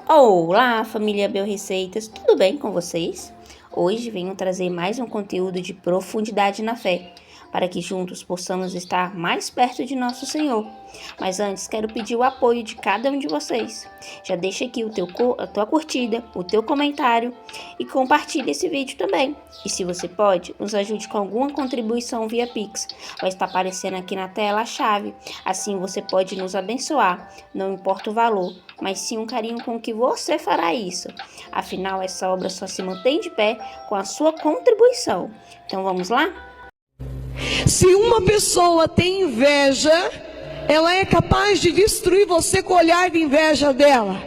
Olá, família Bel Receitas, tudo bem com vocês? Hoje venho trazer mais um conteúdo de profundidade na fé, para que juntos possamos estar mais perto de nosso Senhor. Mas antes, quero pedir o apoio de cada um de vocês. Já deixa aqui a tua curtida, o teu comentário e compartilhe esse vídeo também. E se você pode, nos ajude com alguma contribuição via Pix. Vai estar aparecendo aqui na tela a chave. Assim você pode nos abençoar, não importa o valor, mas sim um carinho com que você fará isso. Afinal, essa obra só se mantém de pé com a sua contribuição. Então vamos lá? Se uma pessoa tem inveja, ela é capaz de destruir você com o olhar de inveja dela.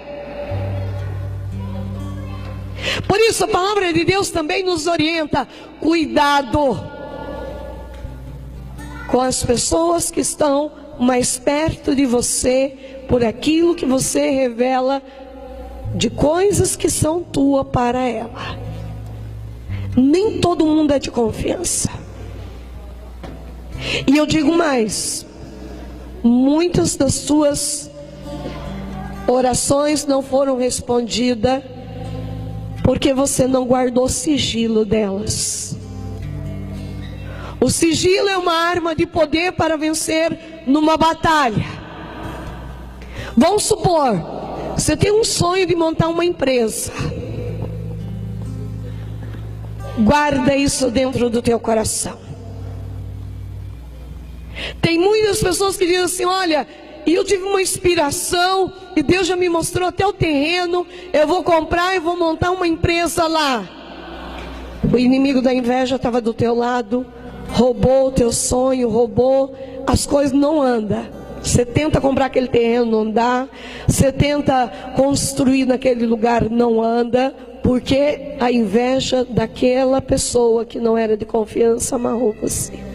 Por isso a palavra de Deus também nos orienta: cuidado com as pessoas que estão mais perto de você, por aquilo que você revela de coisas que são tua para ela. Nem todo mundo é de confiança. E eu digo mais: muitas das suas orações não foram respondidas porque você não guardou sigilo delas. O sigilo é uma arma de poder para vencer numa batalha. Vamos supor, você tem um sonho de montar uma empresa. Guarda isso dentro do teu coração. Tem muitas pessoas que dizem assim: olha, eu tive uma inspiração e Deus já me mostrou até o terreno, eu vou comprar e vou montar uma empresa lá. O inimigo da inveja estava do teu lado, roubou o teu sonho, roubou, as coisas não andam. Você tenta comprar aquele terreno, não dá. Você tenta construir naquele lugar, não anda, porque a inveja daquela pessoa que não era de confiança amarrou você.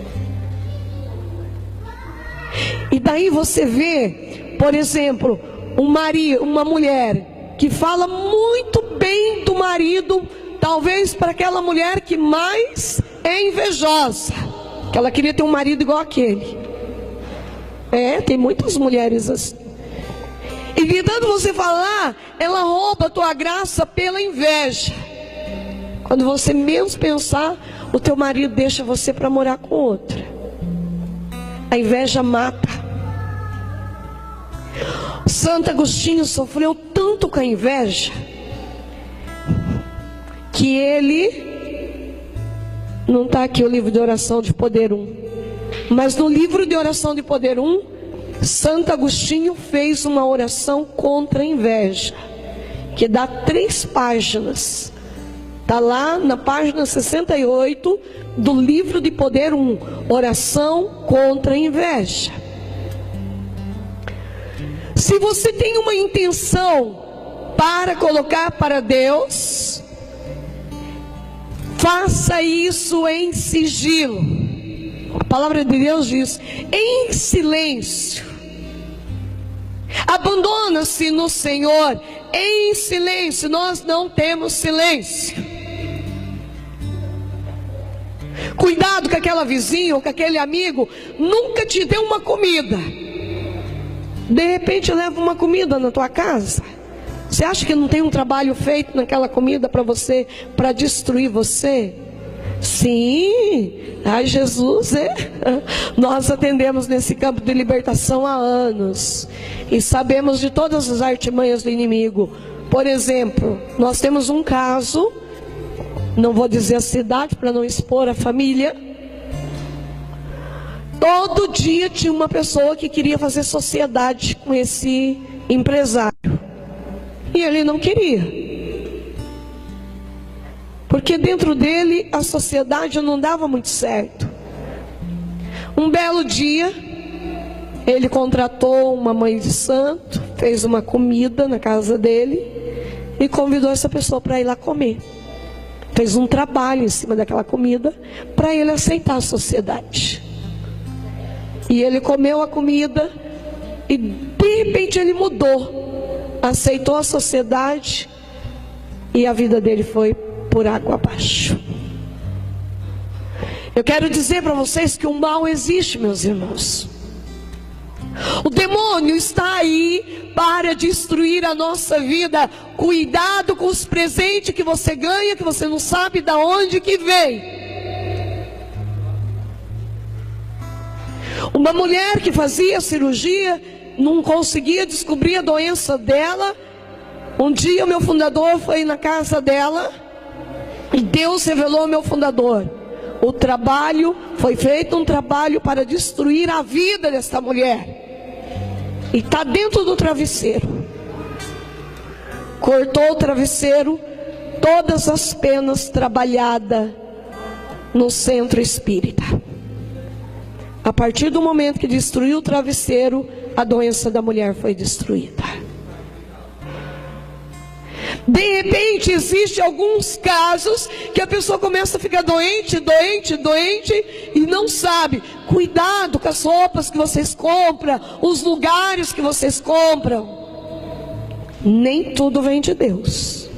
E daí você vê, por exemplo, uma mulher que fala muito bem do marido, talvez para aquela mulher que mais é invejosa, que ela queria ter um marido igual aquele. Tem muitas mulheres assim. E de tanto você falar, ela rouba a tua graça pela inveja. Quando você menos pensar, o teu marido deixa você para morar com outra. A inveja mata. Santo Agostinho sofreu tanto com a inveja que ele, não está aqui o livro de oração de poder 1, mas no livro de oração de poder 1, Santo Agostinho fez uma oração contra a inveja, que dá 3 páginas. Está lá na página 68 do livro de poder 1, oração contra a inveja. Se você tem uma intenção para colocar para Deus, faça isso em sigilo. A palavra de Deus diz: em silêncio. Abandona-se no Senhor em silêncio. Nós não temos silêncio. Cuidado com aquela vizinha ou com aquele amigo, nunca te deu uma comida. De repente leva uma comida na tua casa. Você acha que não tem um trabalho feito naquela comida para você, para destruir você? Sim, ai Jesus, nós atendemos nesse campo de libertação há anos e sabemos de todas as artimanhas do inimigo. Por exemplo, nós temos um caso, não vou dizer a cidade para não expor a família. Todo dia tinha uma pessoa que queria fazer sociedade com esse empresário e ele não queria. Porque dentro dele a sociedade não dava muito certo. Um belo dia, ele contratou uma mãe de santo, fez uma comida na casa dele e convidou essa pessoa para ir lá comer. Fez um trabalho em cima daquela comida para ele aceitar a sociedade. E ele comeu a comida e de repente ele mudou, aceitou a sociedade e a vida dele foi por água abaixo. Eu quero dizer para vocês que o mal existe, meus irmãos. O demônio está aí para destruir a nossa vida. Cuidado com os presentes que você ganha, que você não sabe de onde que vem. Uma mulher que fazia cirurgia, não conseguia descobrir a doença dela. Um dia o meu fundador foi na casa dela e Deus revelou ao meu fundador: o trabalho foi feito, um trabalho para destruir a vida desta mulher. E está dentro do travesseiro. Cortou o travesseiro, todas as penas trabalhadas no centro espírita. A partir do momento que destruiu o travesseiro, a doença da mulher foi destruída. De repente, existem alguns casos que a pessoa começa a ficar doente e não sabe. Cuidado com as roupas que vocês compram, os lugares que vocês compram. Nem tudo vem de Deus.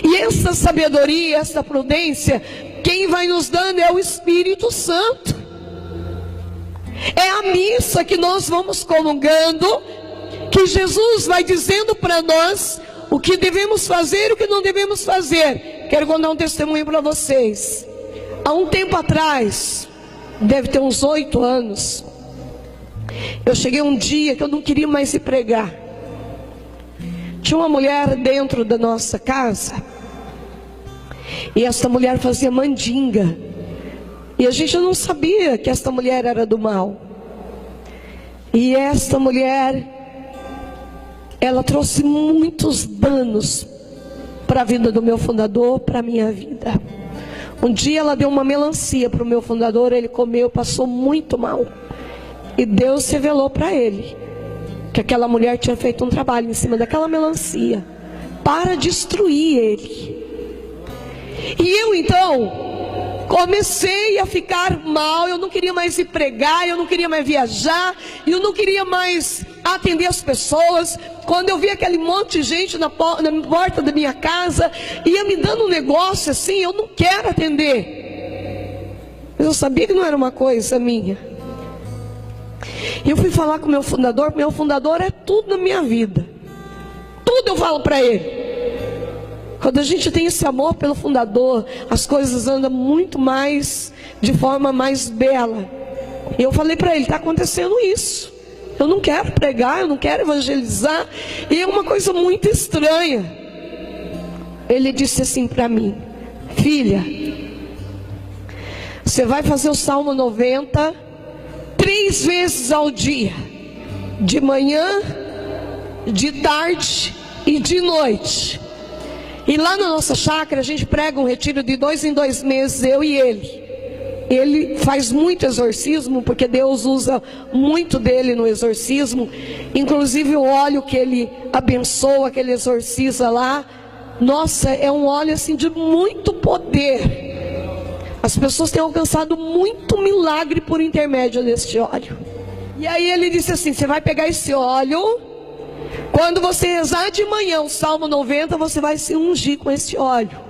E essa sabedoria, essa prudência, quem vai nos dando é o Espírito Santo. É a missa que nós vamos comungando, que Jesus vai dizendo para nós o que devemos fazer e o que não devemos fazer. Quero contar um testemunho para vocês. Há um tempo atrás, deve ter uns 8 anos, eu cheguei um dia que eu não queria mais ir pregar. Tinha uma mulher dentro da nossa casa, e essa mulher fazia mandinga, e a gente não sabia que essa mulher era do mal. E esta mulher, ela trouxe muitos danos para a vida do meu fundador, para a minha vida. Um dia ela deu uma melancia para o meu fundador, ele comeu, passou muito mal. E Deus revelou para ele que aquela mulher tinha feito um trabalho em cima daquela melancia para destruir ele. E eu então comecei a ficar mal, eu não queria mais ir pregar, eu não queria mais viajar, eu não queria mais atender as pessoas. Quando eu vi aquele monte de gente na porta da minha casa, ia me dando um negócio assim, eu não quero atender. Mas eu sabia que não era uma coisa minha. E eu fui falar com o meu fundador é tudo na minha vida. Tudo eu falo para ele. Quando a gente tem esse amor pelo fundador, as coisas andam muito mais, de forma mais bela. E eu falei para ele, está acontecendo isso. Eu não quero pregar, eu não quero evangelizar. E é uma coisa muito estranha. Ele disse assim para mim: filha, você vai fazer o Salmo 90 3 vezes ao dia. De manhã, de tarde e de noite. E lá na nossa chácara a gente prega um retiro de 2 em 2 meses, eu e ele. Ele faz muito exorcismo, porque Deus usa muito dele no exorcismo. Inclusive o óleo que ele abençoa, que ele exorciza lá, nossa, é um óleo assim de muito poder. As pessoas têm alcançado muito milagre por intermédio deste óleo. E aí ele disse assim: você vai pegar esse óleo, quando você rezar de manhã o Salmo 90, você vai se ungir com esse óleo.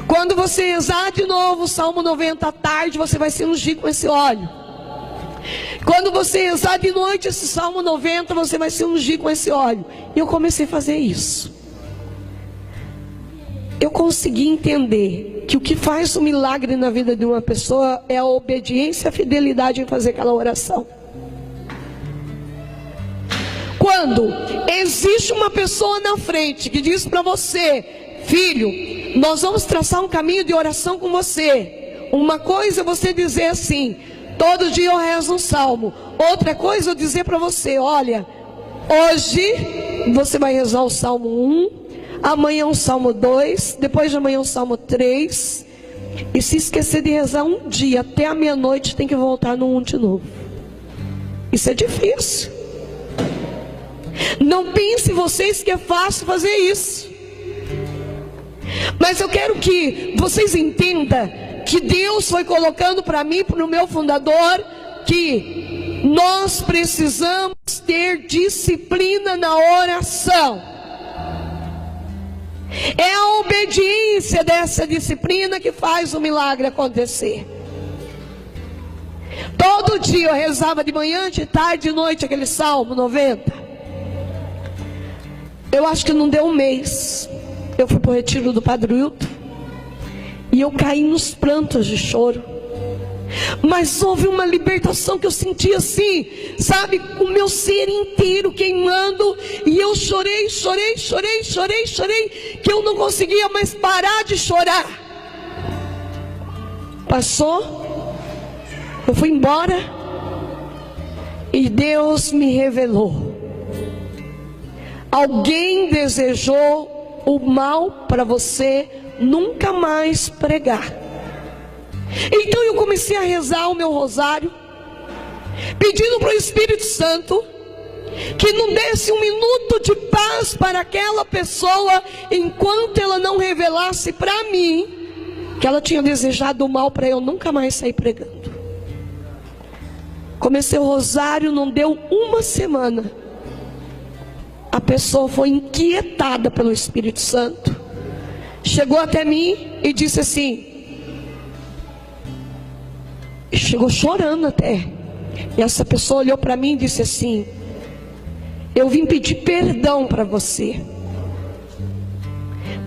Quando você rezar de novo o Salmo 90 à tarde, você vai se ungir com esse óleo. Quando você rezar de noite esse Salmo 90, você vai se ungir com esse óleo. E eu comecei a fazer isso. Eu consegui entender que o que faz um milagre na vida de uma pessoa é a obediência e a fidelidade em fazer aquela oração. Quando existe uma pessoa na frente que diz para você: filho, nós vamos traçar um caminho de oração com você. Uma coisa é você dizer assim: todo dia eu rezo um salmo. Outra coisa é eu dizer para você: olha, hoje você vai rezar o Salmo 1, amanhã o Salmo 2, depois de amanhã o Salmo 3. E se esquecer de rezar um dia, até a meia-noite tem que voltar no 1 de novo. Isso é difícil. Não pense vocês que é fácil fazer isso. Mas eu quero que vocês entendam que Deus foi colocando para mim, para o meu fundador, que nós precisamos ter disciplina na oração. É a obediência dessa disciplina que faz o milagre acontecer. Todo dia eu rezava de manhã, de tarde, de noite, aquele Salmo 90. Eu acho que não deu um mês. Eu fui para o retiro do Padre Wilton e eu caí nos prantos de choro. Mas houve uma libertação que eu senti assim, sabe, o meu ser inteiro queimando. E eu chorei, que eu não conseguia mais parar de chorar. Passou, eu fui embora e Deus me revelou: alguém desejou o mal para você nunca mais pregar. Então eu comecei a rezar o meu rosário, pedindo para o Espírito Santo que não desse um minuto de paz para aquela pessoa, enquanto ela não revelasse para mim que ela tinha desejado o mal para eu nunca mais sair pregando. Comecei o rosário, não deu uma semana, a pessoa foi inquietada pelo Espírito Santo, chegou até mim e disse assim, chegou chorando até, e essa pessoa olhou para mim e disse assim: eu vim pedir perdão para você,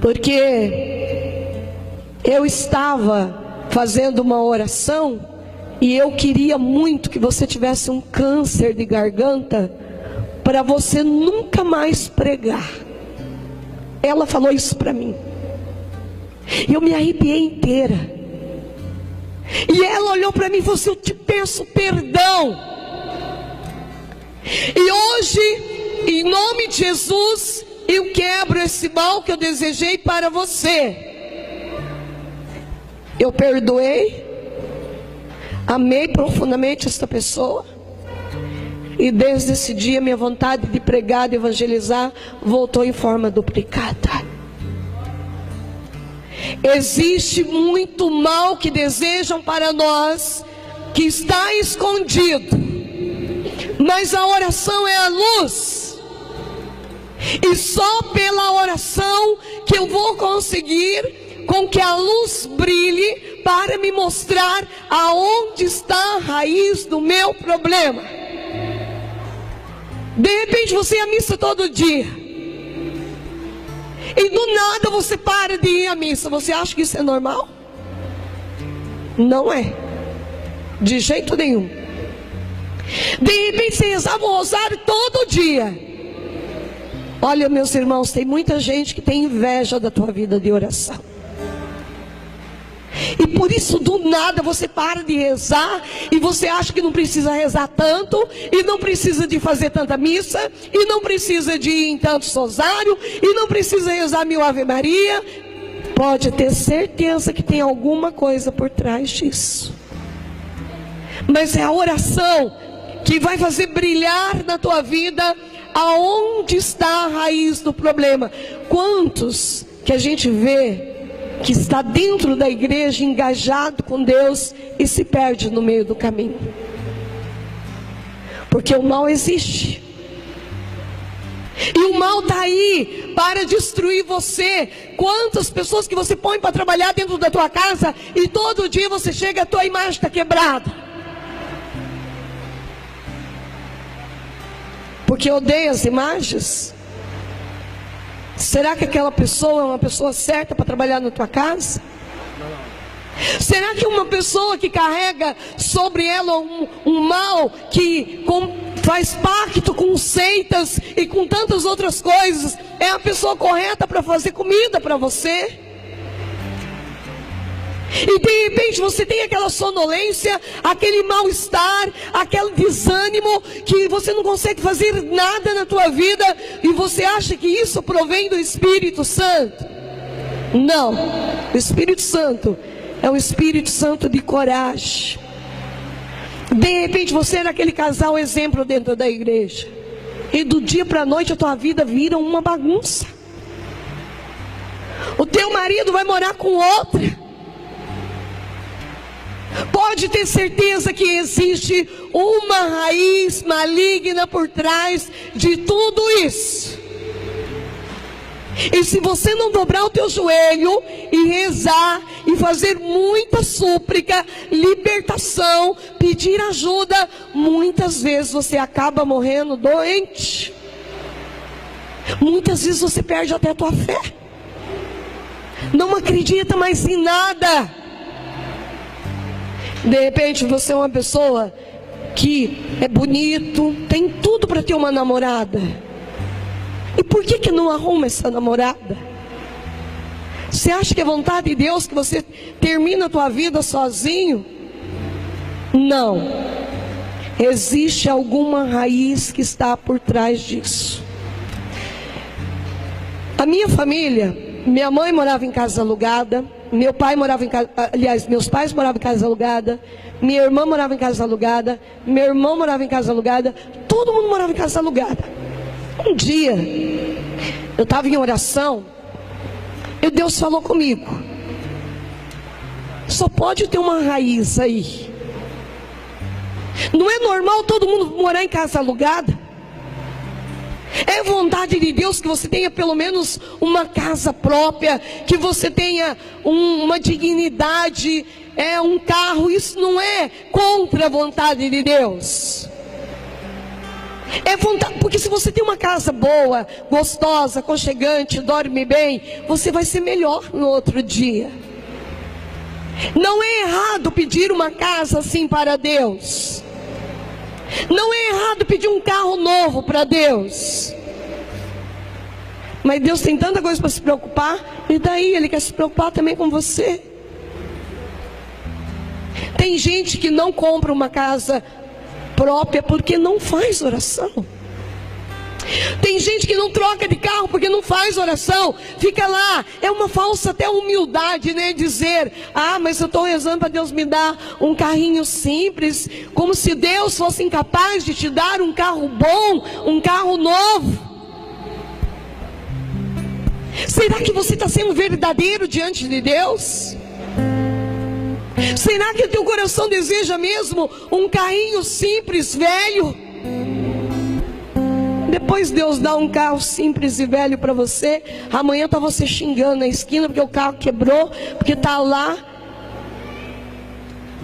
porque eu estava fazendo uma oração e eu queria muito que você tivesse um câncer de garganta para você nunca mais pregar. Ela falou isso para mim e eu me arrepiei inteira. E ela olhou para mim e falou assim: eu te peço perdão. E hoje, em nome de Jesus, eu quebro esse mal que eu desejei para você. Eu perdoei, amei profundamente esta pessoa. E desde esse dia minha vontade de pregar, de evangelizar, voltou em forma duplicada. Existe muito mal que desejam para nós, que está escondido, mas a oração é a luz, e só pela oração que eu vou conseguir com que a luz brilhe para me mostrar aonde está a raiz do meu problema. De repente você ia à missa todo dia e do nada você para de ir à missa. Você acha que isso é normal? Não é, de jeito nenhum. De repente você rezava o rosário todo dia. Olha, meus irmãos, tem muita gente que tem inveja da tua vida de oração. E por isso do nada você para de rezar, e você acha que não precisa rezar tanto, e não precisa de fazer tanta missa, e não precisa de ir em tanto rosário, e não precisa rezar 1000 Ave Maria. Pode ter certeza que tem alguma coisa por trás disso. Mas é a oração que vai fazer brilhar na tua vida aonde está a raiz do problema. Quantos que a gente vê que está dentro da igreja, engajado com Deus, e se perde no meio do caminho? Porque o mal existe, e o mal está aí para destruir você. Quantas pessoas que você põe para trabalhar dentro da tua casa, e todo dia você chega, a tua imagem está quebrada, porque odeia as imagens. Será que aquela pessoa é uma pessoa certa para trabalhar na tua casa? Será que uma pessoa que carrega sobre ela um mal, que faz pacto com seitas e com tantas outras coisas, é a pessoa correta para fazer comida para você? E de repente você tem aquela sonolência, aquele mal-estar, aquele desânimo, que você não consegue fazer nada na tua vida, e você acha que isso provém do Espírito Santo? Não, o Espírito Santo é um Espírito Santo de coragem. De repente você era aquele casal exemplo dentro da igreja, e do dia para a noite a tua vida vira uma bagunça. O teu marido vai morar com outra. Pode ter certeza que existe uma raiz maligna por trás de tudo isso. E se você não dobrar o teu joelho e rezar e fazer muita súplica, libertação, pedir ajuda, muitas vezes você acaba morrendo doente. Muitas vezes você perde até a tua fé. Não acredita mais em nada. De repente você é uma pessoa que é bonito, tem tudo para ter uma namorada. E por que não arruma essa namorada? Você acha que é vontade de Deus que você termine a tua vida sozinho? Não. Existe alguma raiz que está por trás disso. A minha família, minha mãe morava em casa alugada, meu pai morava em casa, aliás, meus pais moravam em casa alugada, minha irmã morava em casa alugada, meu irmão morava em casa alugada, todo mundo morava em casa alugada. Um dia, eu estava em oração, e Deus falou comigo: só pode ter uma raiz aí. Não é normal todo mundo morar em casa alugada? É vontade de Deus que você tenha pelo menos uma casa própria, que você tenha uma dignidade, um carro. Isso não é contra a vontade de Deus. É vontade, porque se você tem uma casa boa, gostosa, aconchegante, dorme bem, você vai ser melhor no outro dia. Não é errado pedir uma casa assim para Deus. Não é errado pedir um carro novo para Deus. Mas Deus tem tanta coisa para se preocupar, e daí Ele quer se preocupar também com você. Tem gente que não compra uma casa própria porque não faz oração. Tem gente que não troca de carro porque não faz oração. Fica lá, é uma falsa até humildade, né? Dizer: ah, mas eu estou rezando para Deus me dar um carrinho simples. Como se Deus fosse incapaz de te dar um carro bom, um carro novo. Será que você está sendo verdadeiro diante de Deus? Será que o teu coração deseja mesmo um carrinho simples, velho? Depois Deus dá um carro simples e velho para você, amanhã está você xingando na esquina porque o carro quebrou, porque está lá.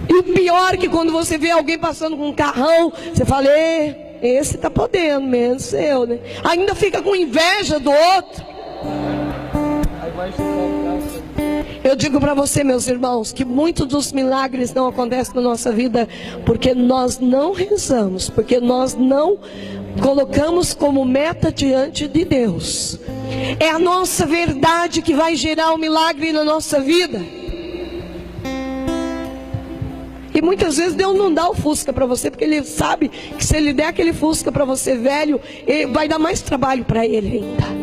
E o pior é que quando você vê alguém passando com um carrão, você fala: esse está podendo mesmo, seu, né? Ainda fica com inveja do outro. Eu digo para você, meus irmãos, que muitos dos milagres não acontecem na nossa vida porque nós não rezamos, porque nós não colocamos como meta diante de Deus. É a nossa verdade que vai gerar um milagre na nossa vida. E muitas vezes Deus não dá o Fusca para você, porque Ele sabe que se Ele der aquele Fusca para você velho, vai dar mais trabalho para Ele ainda.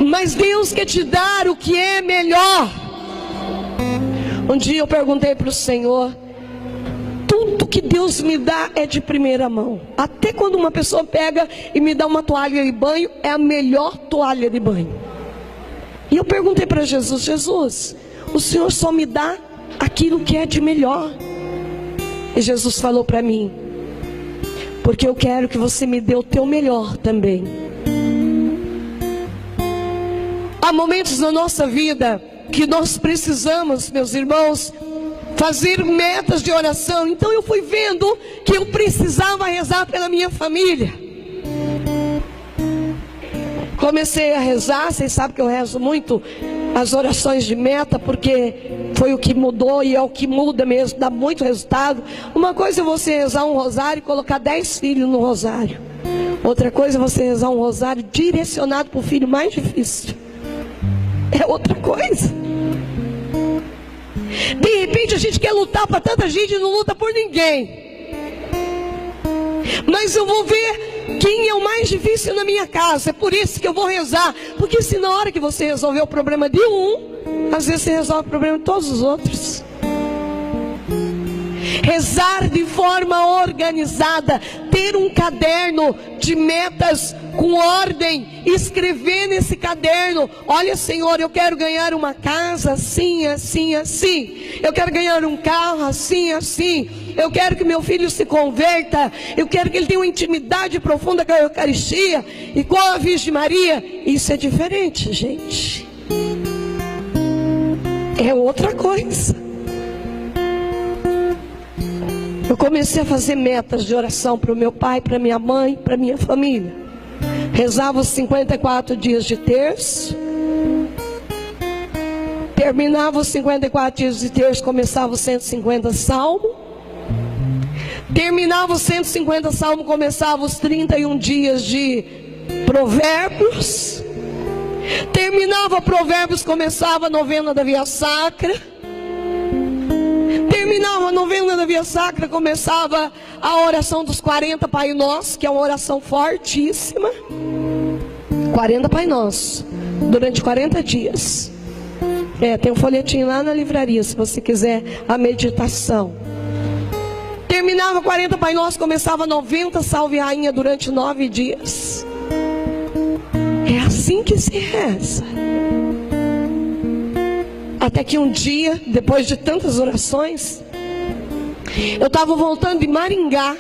Mas Deus quer te dar o que é melhor. Um dia eu perguntei para o Senhor: tudo que Deus me dá é de primeira mão. Até quando uma pessoa pega e me dá uma toalha de banho, é a melhor toalha de banho. E eu perguntei para Jesus: Jesus, o Senhor só me dá aquilo que é de melhor. E Jesus falou para mim: porque eu quero que você me dê o teu melhor também. Há momentos na nossa vida que nós precisamos, meus irmãos, fazer metas de oração. Então eu fui vendo que eu precisava rezar pela minha família. Comecei a rezar. Vocês sabem que eu rezo muito as orações de meta, porque foi o que mudou e é o que muda mesmo, dá muito resultado. Uma coisa é você rezar um rosário e colocar 10 filhos no rosário. Outra coisa é você rezar um rosário direcionado para o filho mais difícil. É outra coisa. De repente a gente quer lutar para tanta gente e não luta por ninguém. Mas eu vou ver quem é o mais difícil na minha casa. É por isso que eu vou rezar. Porque se na hora que você resolver o problema de um, às vezes você resolve o problema de todos os outros. Rezar de forma organizada, ter ter um caderno de metas com ordem, escrever nesse caderno: olha, Senhor, eu quero ganhar uma casa assim, assim, assim, eu quero ganhar um carro assim, assim, eu quero que meu filho se converta, eu quero que ele tenha uma intimidade profunda com a Eucaristia, igual a Virgem Maria. Isso é diferente, gente, é outra coisa. Eu comecei a fazer metas de oração para o meu pai, para minha mãe, para minha família. Rezava os 54 dias de terço. Terminava os 54 dias de terço, começava os 150 salmos. Terminava os 150 salmos, começava os 31 dias de provérbios. Terminava provérbios, começava a novena da Via Sacra. Terminava a novena da Via Sacra, começava a oração dos 40 Pai Nosso, que é uma oração fortíssima. 40 Pai Nosso, durante 40 dias. Tem um folhetinho lá na livraria, se você quiser a meditação. Terminava 40 Pai Nosso, começava 90 Salve Rainha durante 9 dias. É assim que se reza. Até que um dia, depois de tantas orações, eu estava voltando de Maringá.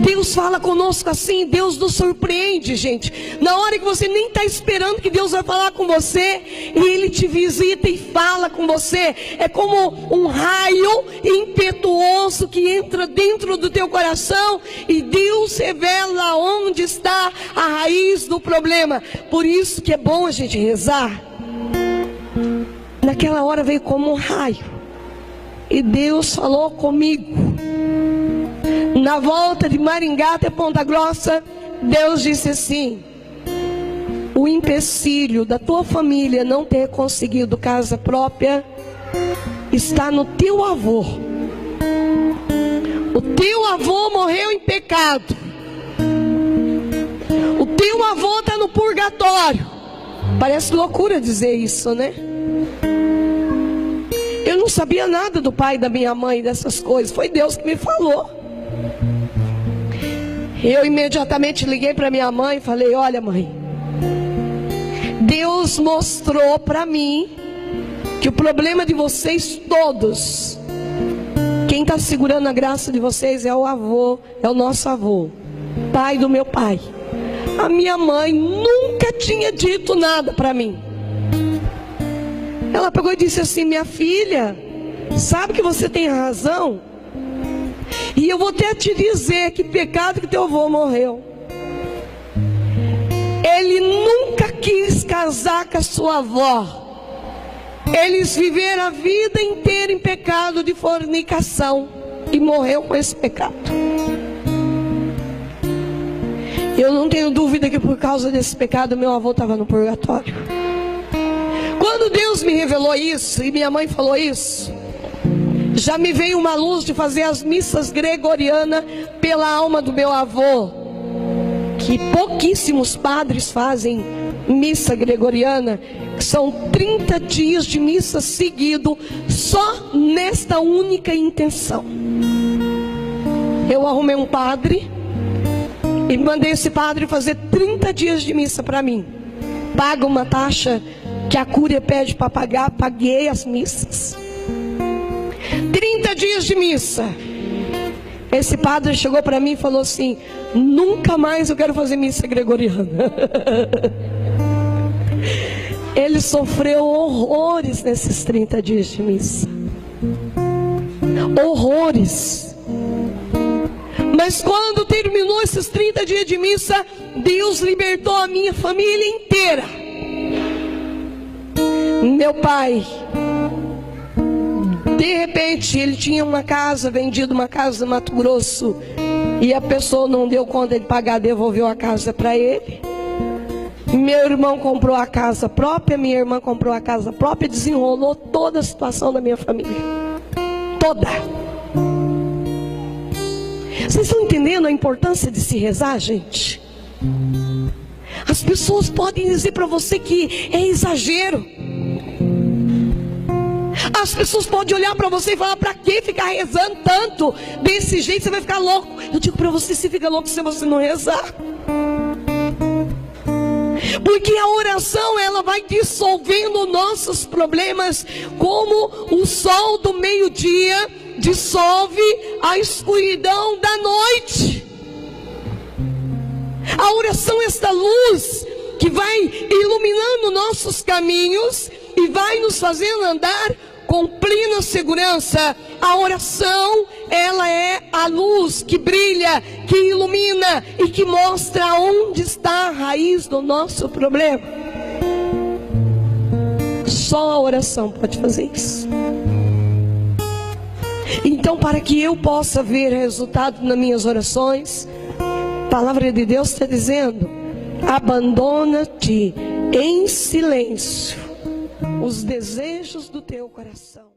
Deus fala conosco assim, Deus nos surpreende, gente. Na hora que você nem está esperando que Deus vai falar com você, e Ele te visita e fala com você. É como um raio impetuoso que entra dentro do teu coração, e Deus revela onde está a raiz do problema. Por isso que é bom a gente rezar. Naquela hora veio como um raio, e Deus falou comigo. Na volta de Maringá até Ponta Grossa, Deus disse assim: o empecilho da tua família não ter conseguido casa própria está no teu avô. O teu avô morreu em pecado. O teu avô está no purgatório. Parece loucura dizer isso, né? Eu não sabia nada do pai da minha mãe, dessas coisas. Foi Deus que me falou. Eu imediatamente liguei para minha mãe e falei: olha, mãe, Deus mostrou para mim que o problema de vocês todos, quem está segurando a graça de vocês é o avô, é o nosso avô, pai do meu pai. A minha mãe nunca tinha dito nada para mim. Ela pegou e disse assim: minha filha, sabe que você tem razão? E eu vou até te dizer que pecado que teu avô morreu. Ele nunca quis casar com a sua avó. Eles viveram a vida inteira em pecado de fornicação e morreu com esse pecado. Eu não tenho dúvida que por causa desse pecado meu avô estava no purgatório. Quando Deus me revelou isso e minha mãe falou isso, já me veio uma luz de fazer as missas gregorianas pela alma do meu avô, que pouquíssimos padres fazem missa gregoriana, que são 30 dias de missa seguido, só nesta única intenção. Eu arrumei um padre e mandei esse padre fazer 30 dias de missa para mim. Paga uma taxa que a Cúria pede para pagar, paguei as missas. 30 dias de missa. Esse padre chegou para mim e falou assim: nunca mais eu quero fazer missa gregoriana. Ele sofreu horrores nesses 30 dias de missa. Horrores. Mas quando terminou esses 30 dias de missa, Deus libertou a minha família inteira. Meu pai, de repente, ele tinha uma casa, vendido uma casa no Mato Grosso, e a pessoa não deu conta de pagar, devolveu a casa para ele. Meu irmão comprou a casa própria, minha irmã comprou a casa própria, desenrolou toda a situação da minha família. Toda. Vocês estão entendendo a importância de se rezar, gente? As pessoas podem dizer para você que é exagero. As pessoas podem olhar para você e falar: para que ficar rezando tanto? Desse jeito você vai ficar louco. Eu digo para você: se fica louco se você não rezar. Porque a oração, ela vai dissolvendo nossos problemas, como o sol do meio-dia dissolve a escuridão da noite. A oração é esta luz que vai iluminando nossos caminhos e vai nos fazendo andar com plena segurança. A oração, ela é a luz que brilha, que ilumina e que mostra onde está a raiz do nosso problema. Só a oração pode fazer isso. Então, para que eu possa ver resultado nas minhas orações, a palavra de Deus está dizendo: abandona-te em silêncio os desejos do teu coração.